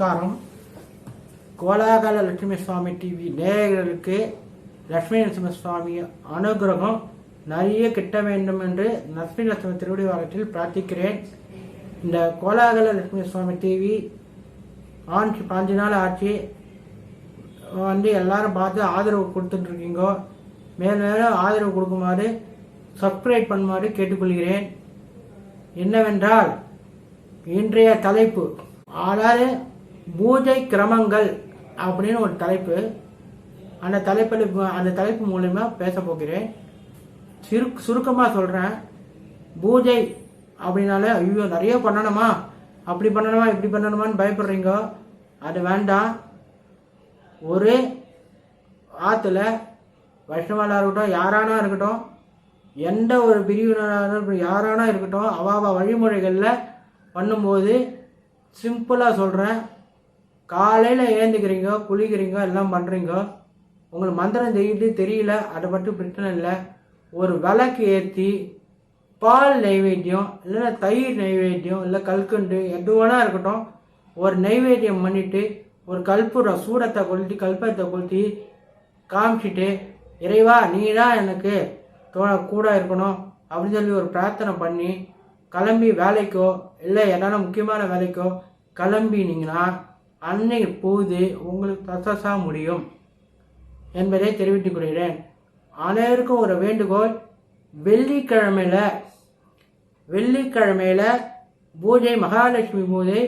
நமஸ்காரம். கோலாகல லட்சுமி சுவாமி டிவி நேயர்களுக்கு லட்சுமி நரசிம்ம சுவாமி அனுகிரகம் நிறைய கிட்ட வேண்டும் என்று லட்சுமி நரசிம்ம திருவடி வாரத்தில் பிரார்த்திக்கிறேன். இந்த கோலாகல லட்சுமி சுவாமி டிவி ஆட்சி 5 நாள் ஆட்சி எல்லாரும் பார்த்து ஆதரவு கொடுத்துட்ருக்கீங்க. மேலும் ஆதரவு கொடுக்குமாறு சப்ஸ்கிரைப் பண்ணுமாறு கேட்டுக்கொள்கிறேன். என்னவென்றால் இன்றைய தலைப்பு, அதாவது பூஜை கிரமங்கள் அப்படின்னு ஒரு தலைப்பு. அந்த தலைப்பு மூலமா பேச போகிறேன். சுருக்கமாக சொல்கிறேன். பூஜை அப்படின்னாலே ஐயோ நிறைய பண்ணணுமா, அப்படி பண்ணணுமா இப்படி பண்ணணுமான்னு பயப்படுறீங்க. அது வேண்டாம். ஒரு ஆற்றுல வைஷ்ணவனாக இருக்கட்டும், யாரானா இருக்கட்டும், எந்த ஒரு பிரிவினராக யாரானா இருக்கட்டும், அவ வழிமுறைகளில் பண்ணும்போது சிம்பிளாக சொல்கிறேன். காலையில் ஏந்துக்கிறீங்க, குளிக்கிறீங்க, எல்லாம் பண்ணுறீங்க. உங்களுக்கு மந்திரம் செய்யிட்டு தெரியல, அதை மட்டும் பிரச்சனை இல்லை. ஒரு விளக்கு ஏற்றி பால் நைவேத்தியம் இல்லைன்னா தயிர் நைவேத்தியம் இல்லை கல்கண்டு எது வேணா இருக்கட்டும், ஒரு நைவேத்தியம் பண்ணிவிட்டு ஒரு கற்பூரம் சூடத்தை கொளுத்தி கல்பத்தை கொளுத்தி காமிச்சிட்டு, இறைவா நீ தான் எனக்கு கூட இருக்கணும் அப்படின்னு சொல்லி ஒரு பிரார்த்தனை பண்ணி கிளம்பி வேலைக்கோ இல்லை என்னென்ன முக்கியமான வேலைக்கோ கிளம்பினீங்கன்னா அன்னைக்கு போது உங்களுக்கு சக்ஸஸாக முடியும் என்பதை தெரிவித்துக் கொள்கிறேன். அனைவருக்கும் ஒரு வேண்டுகோள், வெள்ளிக்கிழமையில பூஜை, மகாலட்சுமி பூஜை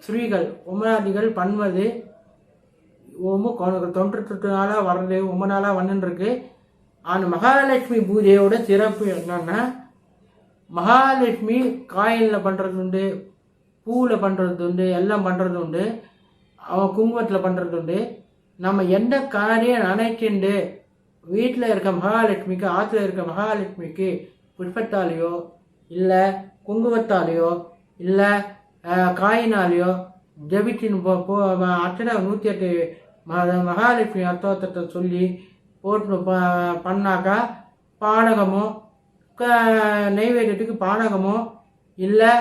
ஸ்ரீகள் உமராதிகள் பண்ணுவது தொன்று நாளாக வர்றது, ரொம்ப நாளாக வந்துருக்கு. அந்த மகாலட்சுமி பூஜையோட சிறப்பு என்னன்னா, மகாலட்சுமி காயினில் பண்ணுறது உண்டு, பூவில் பண்ணுறது உண்டு, எல்லாம் பண்ணுறது உண்டு, அவன் குங்குமத்தில் பண்ணுறது உண்டு. நம்ம எந்த காரியம் நினைச்சுண்டு வீட்டில் இருக்க மகாலட்சுமிக்கு, ஆற்றுல இருக்க மகாலட்சுமிக்கு புஷ்பத்தாலேயோ இல்லை குங்குமத்தாலேயோ இல்லை காயினாலேயோ ஜபிச்சின்னு அர்ச்சனை 108 மகாலட்சுமி அர்த்தத்தை சொல்லி போட்டு பண்ணாக்கா பானகமோ நெய்வேத்தியத்துக்கு பானகமோ இல்லை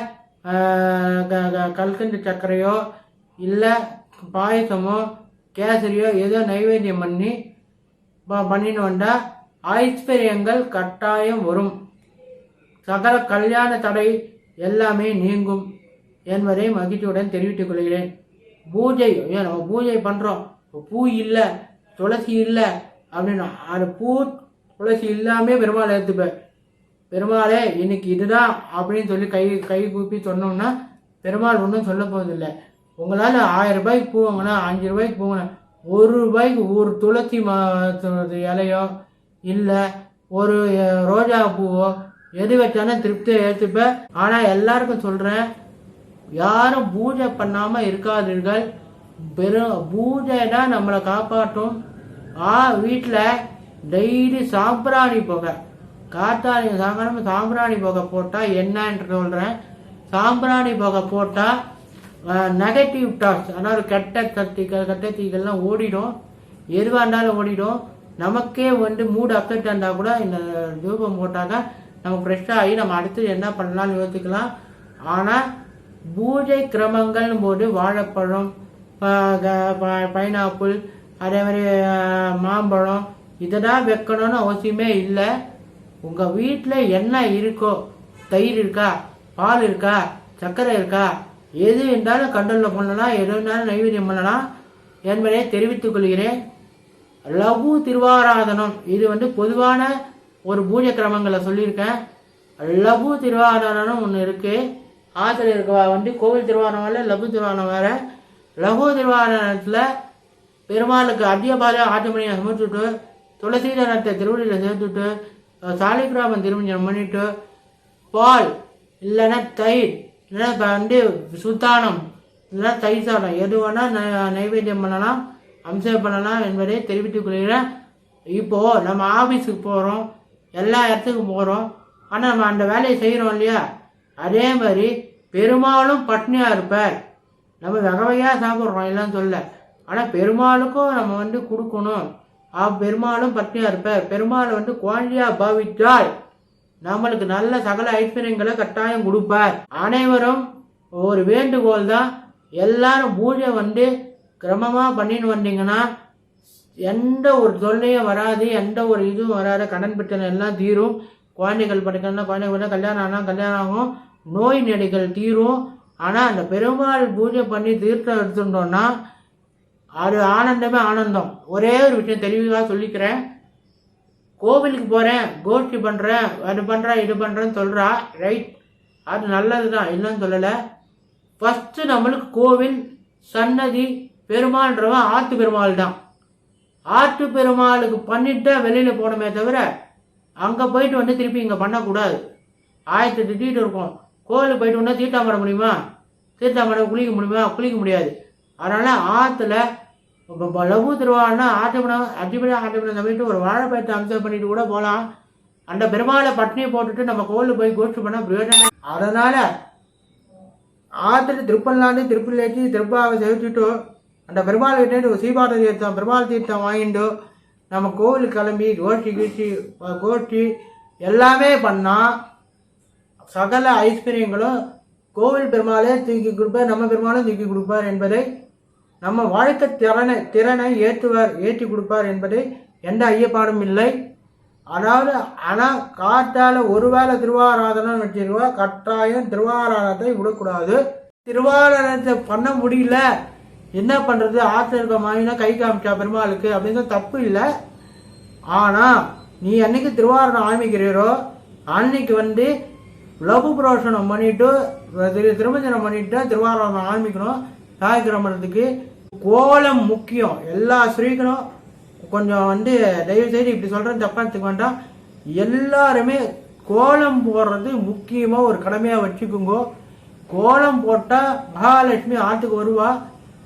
கல்கண்டு சர்க்கரையோ இல்லை பாயசமோ கேசரியோ ஏதோ நைவேத்தியம் பண்ணின்னு வந்தால் ஐஸ்வர்யங்கள் கட்டாயம் வரும். சகல கல்யாண தடை எல்லாமே நீங்கும் என்பதை மகிழ்ச்சியுடன் தெரிவித்துக் கொள்கிறேன். பூஜை, நம்ம பூஜை பண்ணுறோம், பூ இல்லை துளசி இல்லை அப்படின்னா அது பூ துளசி இல்லாமல் பெருமாள் ஏற்றுப்பேன். பெருமாளே இன்னைக்கு இதுதான் அப்படின்னு சொல்லி கை கூப்பி சொன்னோம்னா பெருமாள் ஒன்றும் சொல்ல போவதில்லை. உங்களால் 1000 ரூபாய்க்கு பூ வாங்கினா 5 ரூபாய்க்கு பூ வாங்கினா 1 ரூபாய்க்கு ஒரு துளசி இலையோ இல்லை ஒரு ரோஜா பூவோ எது வச்சாலும் திருப்தியை ஏற்றுப்பேன். ஆனால் எல்லாருக்கும் சொல்கிறேன், யாரும் பூஜை பண்ணாமல் இருக்காதீர்கள். பூஜை தான் நம்மளை காப்பாற்றும். வீட்டில் டெய்லி சாம்பிராணி புகை, காத்தாடி சாயங்காலம் சாம்பிராணி புகை போட்டால் என்னன்னு சொல்கிறேன். சாம்பிராணி புகை போட்டால் நெகட்டிவ் டாக்ஸ், அதாவது கெட்ட தீக்கள்லாம் ஓடிடும். எதுவாக இருந்தாலும் ஓடிடும். நமக்கே மூடு அப்செட் இருந்தால் கூட இந்த தூபம் போட்டாக்க நம்ம ஃப்ரெஷ்ஷாக ஆகி நம்ம அடுத்து என்ன பண்ணலாம்னு யோசிக்கலாம். ஆனால் பூஜை கிரமங்கள்னு போது வாழைப்பழம், பைனாப்பிள், அதே மாதிரி மாம்பழம் இதெல்லாம் வைக்கணும்னு அவசியமே இல்லை. உங்கள் வீட்டில் என்ன இருக்கோ, தயிர் இருக்கா, பால் இருக்கா, சர்க்கரை இருக்கா, எது இருந்தாலும் கண்ட்ரோலில் பண்ணலாம், எது இருந்தாலும் நைவேத்தியம் பண்ணலாம் என்பதை தெரிவித்துக் கொள்கிறேன். லகு திருவாராதனம் இது பொதுவான ஒரு பூஜை கிரமங்களை சொல்லியிருக்கேன். லகு திருவாராதனம் ஒன்று இருக்குது. ஆற்றுல இருக்க கோவில் திருவாரணம் லகு திருவாரணம் வேறு. லகு திருவாரணத்தில் பெருமாளுக்கு அத்தியபாத ஆட்டுமணியை சமைச்சுட்டு துளசீதனத்தை திருவடியில் சேர்த்துட்டு சாலிகிராமம் திருமஞ்சனம் பண்ணிட்டு பால் இல்லைன்னா தயிர் இல்லைன்னா சுத்தானம் இல்லைன்னா தயிர் சாதம் எது வேணால் நைவேத்தியம் பண்ணலாம், அம்சம் பண்ணலாம் என்பதை தெரிவித்துக் கொள்கிறேன். இப்போது நம்ம ஆஃபீஸுக்கு போகிறோம், எல்லா இடத்துக்கும் போகிறோம், ஆனால் நம்ம அந்த வேலையை செய்கிறோம் இல்லையா? அதே மாதிரி பெருமாளும் பட்னியாக இருப்பார். நம்ம வகையாக சாப்பிட்றோம் எல்லாம் சொல்ல, ஆனால் பெருமாளுக்கும் நம்ம கொடுக்கணும். பெருமாளும் பட்னியாக இருப்பார். பெருமாள் குழந்தையாக பாவித்தால் நம்மளுக்கு நல்ல சகல ஐஸ்வர்யங்களை கட்டாயம் கொடுப்பார். அனைவரும் ஒரு வேண்டுகோள் தான், எல்லாரும் பூஜை வந்து கிரமமாக பண்ணின்னு வந்தீங்கன்னா எந்த ஒரு தொல்லையும் வராது, எந்த ஒரு இதுவும் வராது. கடன் பிரச்சனை எல்லாம் தீரும். குழந்தைகள் படிக்கணும்னா குழந்தைகள் படிக்க, கல்யாணம் ஆனால் கல்யாணம் ஆகும், நோய் நொடிகள் தீரும். ஆனால் அந்த பெருமாள் பூஜை பண்ணி தீர்த்தம் எடுத்துட்டோம்னா அது ஆனந்தமே ஆனந்தம். ஒரே ஒரு விஷயம் தெளிவாக சொல்லிக்கிறேன். கோவிலுக்கு போகிறேன், கோஷ்டி பண்ணுறேன், அது பண்ணுறேன், இது பண்ணுறேன்னு சொல்கிறா, ரைட், அது நல்லது தான், இல்லைன்னு சொல்லலை. ஃபஸ்ட்டு நம்மளுக்கு கோவில் சன்னதி பெருமாள்ன்றவன் ஆற்று பெருமாள் தான். ஆற்று பெருமாளுக்கு பண்ணிட்டு வெளியில் போனமே தவிர அங்கே போயிட்டு வந்து திருப்பி இங்கே பண்ணக்கூடாது. 1008 தீட்டு இருக்கும். கோவிலுக்கு போயிட்டு வந்தால் தீர்த்தாமட முடியுமா? தீர்த்தாமட குளிக்க முடியுமா? குளிக்க முடியாது. அதனால் ஆற்றுல இப்போ லகு திருவாள்னா ஆட்டுப்படம் ஆட்டுப்படம் தவிர்த்து ஒரு வாழைப்பழத்தை அம்சம் பண்ணிட்டு கூட போகலாம். அந்த பெருமாளை பட்டினியை போட்டுட்டு நம்ம கோவிலுக்கு போய் கோஷ்டி பண்ணால் பிரயோஜனம். அதனால் ஆற்றுல திருப்பல்லாண்டு திருப்பிலேற்றி திருப்பாவை செலுத்திட்டு அந்த பெருமாள் கிட்டே ஒரு சீபாத தீர்த்தம் பெருமாள் தீர்த்தம் வாங்கிட்டு நம்ம கோவிலுக்கு கிளம்பி கோஷ்டி எல்லாமே பண்ணால் சகல ஐஸ்வர்யங்களும் கோவில் பெருமாளே தூக்கி கொடுப்பார், நம்ம பெருமாளும் தூக்கி கொடுப்பார் என்பதை, நம்ம வாழ்க்கை திறனை ஏற்றி கொடுப்பார் என்பதை எந்த ஐயப்பாடும் இல்லை. அதாவது ஆனால் காட்டால் ஒருவேளை திருவாராதனம் வச்சிருக்கோம், கட்டாயம் திருவாராதனத்தை விடக்கூடாது. திருவாராதனத்தை பண்ண முடியல, என்ன பண்ணுறது, ஆற்று இருக்க மாயினா கை காமிச்சா பெருமாளுக்கு அப்படின்னு தப்பு இல்லை. ஆனால் நீ அன்னைக்கு திருவாரணம் ஆரம்பிக்கிறீரோ அன்னைக்கு வந்து லகு புரோஷனம் பண்ணிட்டு திருமஞ்சனம் பண்ணிட்டு திருவாரணம் ஆரம்பிக்கணும். தாய்க்கிரமணத்துக்கு கோலம் முக்கியம். எல்லா ஸ்ரீகளும் கொஞ்சம் வந்து தயவு செய்து இப்படி சொல்கிறேன், தப்பா எடுத்துக்க வேண்டாம். எல்லாருமே கோலம் போடுறது முக்கியமாக ஒரு கடமையாக வச்சுக்கோங்க. கோலம் போட்டால் மகாலட்சுமி ஆற்றுக்கு வருவா.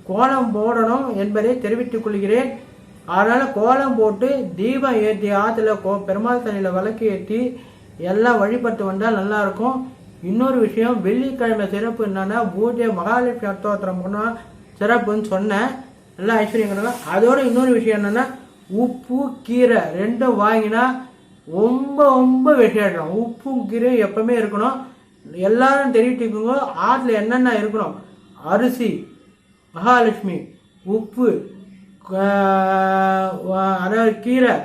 கோலம் போடணும் என்பதை தெரிவித்துக் கொள்கிறேன். அதனால் கோலம் போட்டு தீபம் ஏற்றி ஆற்றுல பெருமாள் தண்ணியில் விளக்கு ஏற்றி எல்லாம் வழிபட்டு வந்தால் நல்லாயிருக்கும். இன்னொரு விஷயம், வெள்ளிக்கிழமை சிறப்பு என்னன்னா பூஜை மகாலட்சுமி அஷ்டோத்திரம் பண்ணால் சிறப்புன்னு சொன்னேன். எல்லாம் ஐஸ்வர்யங்கள். அதோட இன்னொரு விஷயம் என்னென்னா உப்பு கீரை ரெண்டும் வாங்கினா ரொம்ப ரொம்ப விசேஷம். உப்பும் கீரை எப்பவுமே இருக்கணும். எல்லாரும் தெரிவித்துக்குங்க. ஆற்றுல என்னென்ன இருக்கணும், அரிசி, மகாலட்சுமி, உப்பு, அதாவது கீரை,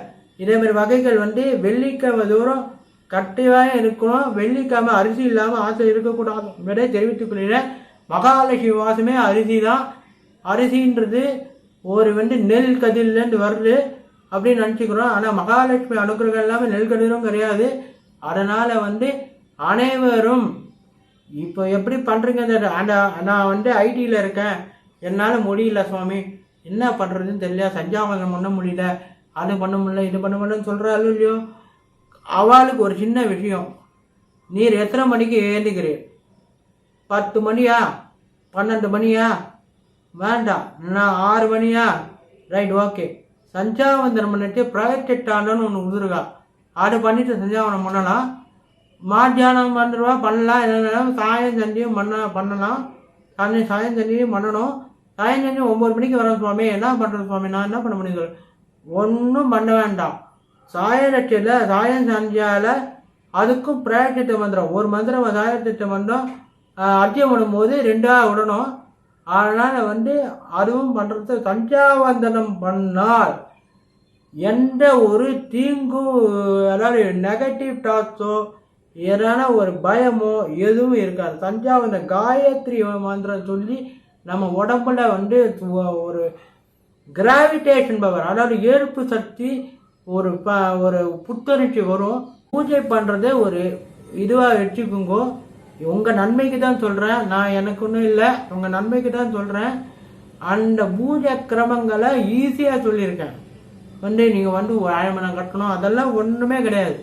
இதேமாதிரி வகைகள் வந்து வெள்ளிக்கிழமை தூரம் கட்டாயம் இருக்கணும். வெள்ளிக்கிழமை அரிசி இல்லாமல் ஆற்றுல இருக்கக்கூடாது என்பதை தெரிவித்துக் கொள்கிறேன். மகாலட்சுமி வாசமே அரிசி தான். அரிசின்றது ஒரு வந்து நெல் கதிர்லேருந்து வருது அப்படின்னு நினச்சிக்கிறோம். ஆனால் மகாலட்சுமி அனுகிரகம் எல்லாமே நெல் கதிரும் கிடையாது. அதனால் வந்து அனைவரும் இப்போ எப்படி பண்ணுறீங்க, நான் வந்து ஐடியில் இருக்கேன், என்னால் முடியல சுவாமி, என்ன பண்ணுறதுன்னு தெரியல, சஞ்சாவனம் பண்ண முடியல, அது பண்ண முடியல, இது பண்ண முடியலன்னு சொல்கிறாள் இல்லையோ, அவளுக்கு ஒரு சின்ன விஷயம். நீர் எத்தனை மணிக்கு ஏந்துக்கிறீர்? 10 மணியா, 12 மணியா? வேண்டாம், நான் 6 மணியா? Right, okay. சஞ்சாவந்தனம் பண்ணிட்டு ப்ராஜெக்டானு ஒன்று உதிருக்கா, அது பண்ணிட்டு சஞ்சாவனம் பண்ணலாம். மத்தியானம் வந்துடுவா பண்ணலாம். என்னென்னா சாயம் சண்டியும் பண்ணலாம். சாயம் சண்டியும் பண்ணணும். சாயம் சண்டி 9 மணிக்கு வரேன் சுவாமி, என்ன பண்ணுறது சுவாமி, நான் என்ன பண்ண முடியுது? ஒன்றும் பண்ண வேண்டாம். சாயலட்சியில் சாயம் சந்தியால் அதுக்கும் பிராயத்திட்டம் வந்துடும். ஒரு மந்திரம் சாயத்திட்டம் வந்தோம், அத்தியம் விடும்போது 2ஆக விடணும். அதனால் வந்து அதுவும் பண்ணுறது. சஞ்சாவந்தனம் பண்ணால் எந்த ஒரு தீங்கும், அதாவது நெகட்டிவ் தாட்ஸோ ஏதான ஒரு பயமோ எதுவும் இருக்காது. சஞ்சாவந்த காயத்ரி மந்திரம் சொல்லி நம்ம உடம்புல வந்து ஒரு கிராவிடேஷன் பவர், அதாவது ஈர்ப்பு சக்தி, ஒரு புத்துணர்ச்சி வரும். பூஜை பண்ணுறதே ஒரு இதுவாக வச்சுக்குங்கோ. உங்கள் நன்மைக்கு தான் சொல்கிறேன், நான் எனக்கு ஒன்றும் இல்லை, உங்கள் நன்மைக்கு தான் சொல்கிறேன். அந்த பூஜை கிரமங்களை ஈஸியாக சொல்லியிருக்கேன். வந்து நீங்கள் வந்து ஆயமனம் கட்டணும் அதெல்லாம் ஒன்றுமே கிடையாது.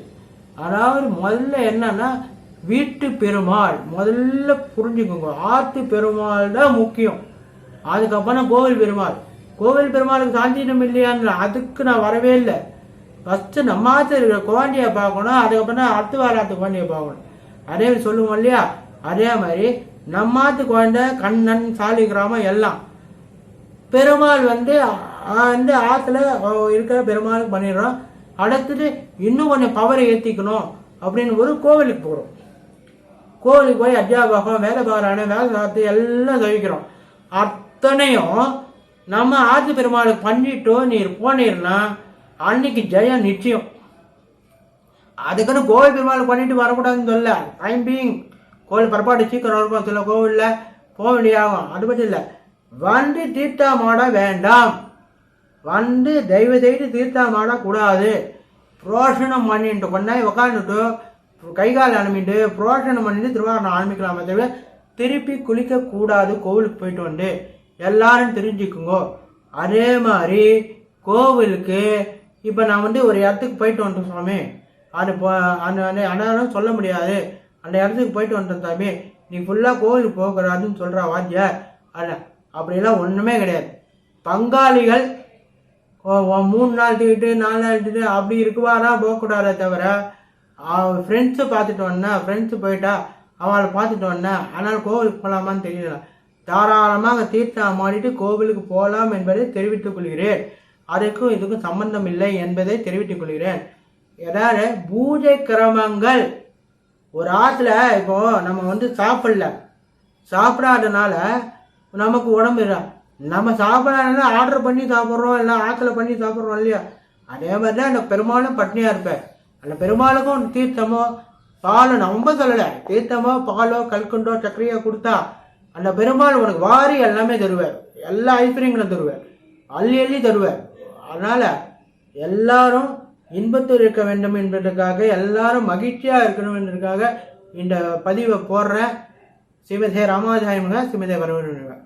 அதாவது முதல்ல என்னன்னா வீட்டு பெருமாள் முதல்ல புரிஞ்சுக்கோங்க. ஆற்று பெருமாள் தான் முக்கியம். அதுக்கப்புறம் கோவில் பெருமாள். கோவில் பெருமாளுக்கு சாந்தினம் இல்லையான்னு அதுக்கு நான் வரவே இல்லை. ஃபஸ்ட்டு நம்ம ஆற்று இருக்கிற குவாண்டியை பார்க்கணும், அதுக்கப்புறம் அடுத்து வர ஆற்று குவாண்டியை பார்க்கணும். அதே மாதிரி சொல்லுவோம் இல்லையா, அதே மாதிரி நம்ம ஆற்று குழந்தை, கண்ணன், சாலிகிராமம் எல்லாம் பெருமாள் வந்து ஆற்றுல இருக்கிற பெருமாளுக்கு பண்ணிடுறோம். அடுத்தது இன்னும் கொஞ்சம் பவரை ஏற்றிக்கணும் அப்படின்னு ஒரு கோவிலுக்கு போகிறோம். கோவிலுக்கு போய் அத்தியாபகம், வேலை பார்க்குறானே, வேலை பார்த்து எல்லாம் தவிக்கிறோம். அத்தனையும் நம்ம ஆதி பெருமாளுக்கு பண்ணிட்டு நீர் போனீர்னா அன்னைக்கு ஜெயம் நிச்சயம். அதுக்குன்னு கோவில் பெருமாளுக்கு பண்ணிட்டு வரக்கூடாதுன்னு சொல்ல. டைம் பீயிங் கோவில் பரப்பாடு சீக்கிரம் இருக்கும், சில கோவிலில் போக வேண்டியாகும். அது மட்டும் இல்லை, வந்து தீர்த்தமாட வேண்டாம், வந்து தெய்வ செய்து தீர்த்தமாடக்கூடாது. புரோஷனம் பண்ணிட்டு கொண்டாய் உக்காந்துட்டு கைகால் அனுப்பிட்டு புரோஷனம் பண்ணிட்டு திருவாரணம் ஆரம்பிக்கலாமே தவிர திருப்பி குளிக்கக்கூடாது. கோவிலுக்கு போயிட்டு வந்து எல்லாரும் தெரிஞ்சுக்குங்கோ. அதே மாதிரி கோவிலுக்கு இப்போ நான் வந்து ஒரு இடத்துக்கு போயிட்டு வந்துட்டேன் சுவாமி, அது அந்த அண்ணனும் சொல்ல முடியாது, அந்த இடத்துக்கு போயிட்டு வந்துட்டேன் சாமி, நீ ஃபுல்லாக கோவிலுக்கு போகக்கூடாதுன்னு சொல்கிறா வாத்தியார். அப்படிலாம் ஒன்றுமே கிடையாது. பங்காளிகள் 3 நாள் தூக்கிட்டு 4 நாள் தூக்கிட்டு அப்படி இருக்குவாரா போகக்கூடாதே தவிர, ஃப்ரெண்ட்ஸை பார்த்துட்டு வந்தேன், ஃப்ரெண்ட்ஸு போயிட்டா அவளை பார்த்துட்டு வந்தேன், ஆனால் கோவிலுக்கு போகலாமான்னு தெரியல. தாராளமாக தீர்த்தம் மாடிட்டு கோவிலுக்கு போகலாம் என்பதை தெரிவித்துக் கொள்கிறேன். அதுக்கும் இதுக்கும் சம்பந்தம் இல்லை என்பதை தெரிவித்துக் கொள்கிறேன். ஏதாவது பூஜை கிரமங்கள் ஒரு ஆற்றுல இப்போ நம்ம வந்து சாப்பிடாதனால நமக்கு உடம்பு இல்லை. நம்ம சாப்பிடாதனால ஆர்டர் பண்ணி சாப்பிட்றோம், இல்லை ஆற்றுல பண்ணி சாப்பிட்றோம் இல்லையா? அதே மாதிரி தான் அந்த பெருமாளும் பட்னியாக இருப்பேன். அந்த பெருமாளுக்கும் தீர்த்தமோ பாலோ, ரொம்ப சொல்லலை, தீர்த்தமோ பாலோ கல்கண்டோ சக்கரையோ கொடுத்தா அந்த பெருமாள் உனக்கு வாரி எல்லாமே தருவார், எல்லா ஐஸ்வர்யங்களும் தருவார், அள்ளி அள்ளி தருவார். அதனால் எல்லாரும் இன்பத்தில் இருக்க வேண்டும் என்பதற்காக, எல்லாரும் மகிழ்ச்சியாக இருக்கணும் என்பதற்காக இந்த பதிவை போடுறேன். ஸ்ரீமதே ராமானுஜாய நமः, ஸ்ரீமதே வரவண நமः.